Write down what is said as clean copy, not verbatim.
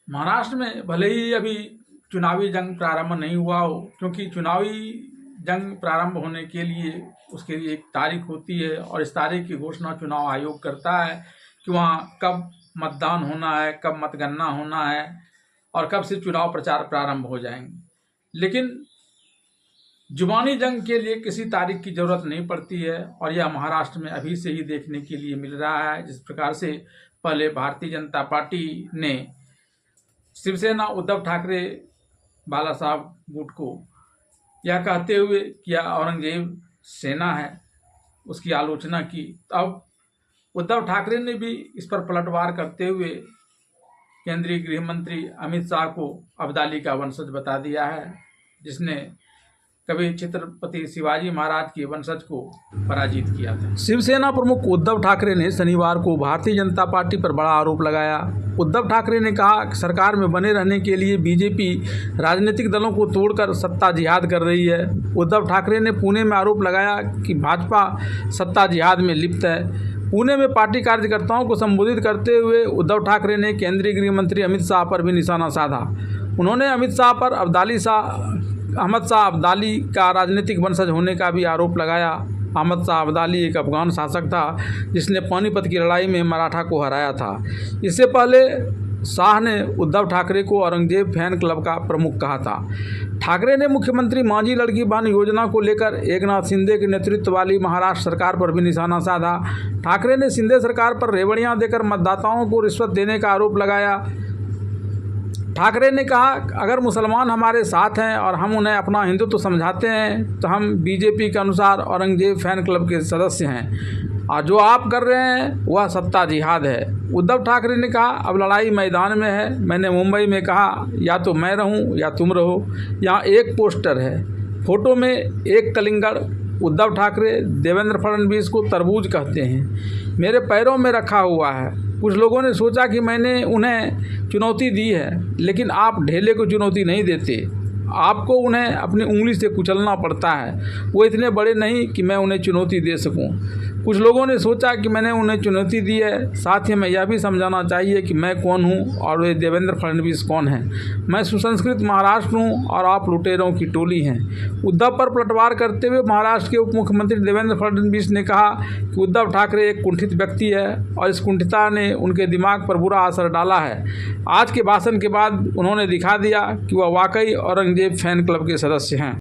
महाराष्ट्र में भले ही अभी चुनावी जंग प्रारंभ नहीं हुआ हो, क्योंकि चुनावी जंग प्रारंभ होने के लिए उसके लिए एक तारीख होती है और इस तारीख की घोषणा चुनाव आयोग करता है कि वहाँ कब मतदान होना है, कब मतगणना होना है और कब से चुनाव प्रचार प्रारंभ हो जाएंगे। लेकिन जुबानी जंग के लिए किसी तारीख की ज़रूरत नहीं पड़ती है और यह महाराष्ट्र में अभी से ही देखने के लिए मिल रहा है। जिस प्रकार से पहले भारतीय जनता पार्टी ने शिवसेना उद्धव ठाकरे बाला साहब गुट को यह कहते हुए कि यह औरंगजेब सेना है, उसकी आलोचना की। अब उद्धव ठाकरे ने भी इस पर पलटवार करते हुए केंद्रीय गृह मंत्री अमित शाह को अब्दाली का वंशज बता दिया है, जिसने कभी छत्रपति शिवाजी महाराज के वंशज को पराजित किया था। शिवसेना प्रमुख उद्धव ठाकरे ने शनिवार को भारतीय जनता पार्टी पर बड़ा आरोप लगाया। उद्धव ठाकरे ने कहा कि सरकार में बने रहने के लिए बीजेपी राजनीतिक दलों को तोड़कर सत्ता जिहाद कर रही है। उद्धव ठाकरे ने पुणे में आरोप लगाया कि भाजपा सत्ता जिहाद में लिप्त है। पुणे में पार्टी कार्यकर्ताओं को संबोधित करते हुए उद्धव ठाकरे ने केंद्रीय गृह मंत्री अमित शाह पर भी निशाना साधा। उन्होंने अमित शाह पर अहमद शाह अब्दाली का राजनीतिक वंशज होने का भी आरोप लगाया। अहमद शाह अब्दाली एक अफगान शासक था जिसने पानीपत की लड़ाई में मराठा को हराया था। इससे पहले शाह ने उद्धव ठाकरे को औरंगजेब फैन क्लब का प्रमुख कहा था। ठाकरे ने मुख्यमंत्री मांझी लड़की बहन योजना को लेकर एकनाथ शिंदे के नेतृत्व वाली महाराष्ट्र सरकार पर भी निशाना साधा। ठाकरे ने शिंदे सरकार पर रेवड़ियां देकर मतदाताओं को रिश्वत देने का आरोप लगाया। ठाकरे ने कहा, अगर मुसलमान हमारे साथ हैं और हम उन्हें अपना हिंदुत्व समझाते हैं तो हम बीजेपी के अनुसार औरंगजेब फैन क्लब के सदस्य हैं और जो आप कर रहे हैं वह सत्ता जिहाद है। उद्धव ठाकरे ने कहा, अब लड़ाई मैदान में है। मैंने मुंबई में कहा, या तो मैं रहूं या तुम रहो। यहाँ एक पोस्टर है, फोटो में एक कलिंगड़। उद्धव ठाकरे देवेंद्र फडणवीस को तरबूज कहते हैं, मेरे पैरों में रखा हुआ है। कुछ लोगों ने सोचा कि मैंने उन्हें चुनौती दी है, लेकिन आप ढेले को चुनौती नहीं देते, आपको उन्हें अपनी उंगली से कुचलना पड़ता है। वो इतने बड़े नहीं कि मैं उन्हें चुनौती दे सकूं। कुछ लोगों ने सोचा कि मैंने उन्हें चुनौती दी है। साथ ही मैं यह भी समझाना चाहिए कि मैं कौन हूं और वे देवेंद्र फडणवीस कौन हैं। मैं सुसंस्कृत महाराष्ट्र हूं और आप लुटेरों की टोली हैं। उद्धव पर पलटवार करते हुए महाराष्ट्र के उप मुख्यमंत्री देवेंद्र फडणवीस ने कहा कि उद्धव ठाकरे एक कुंठित व्यक्ति है और इस कुंठितता ने उनके दिमाग पर बुरा असर डाला है। आज के भाषण के बाद उन्होंने दिखा दिया कि वह वाकई औरंगजेब फैन क्लब के सदस्य हैं।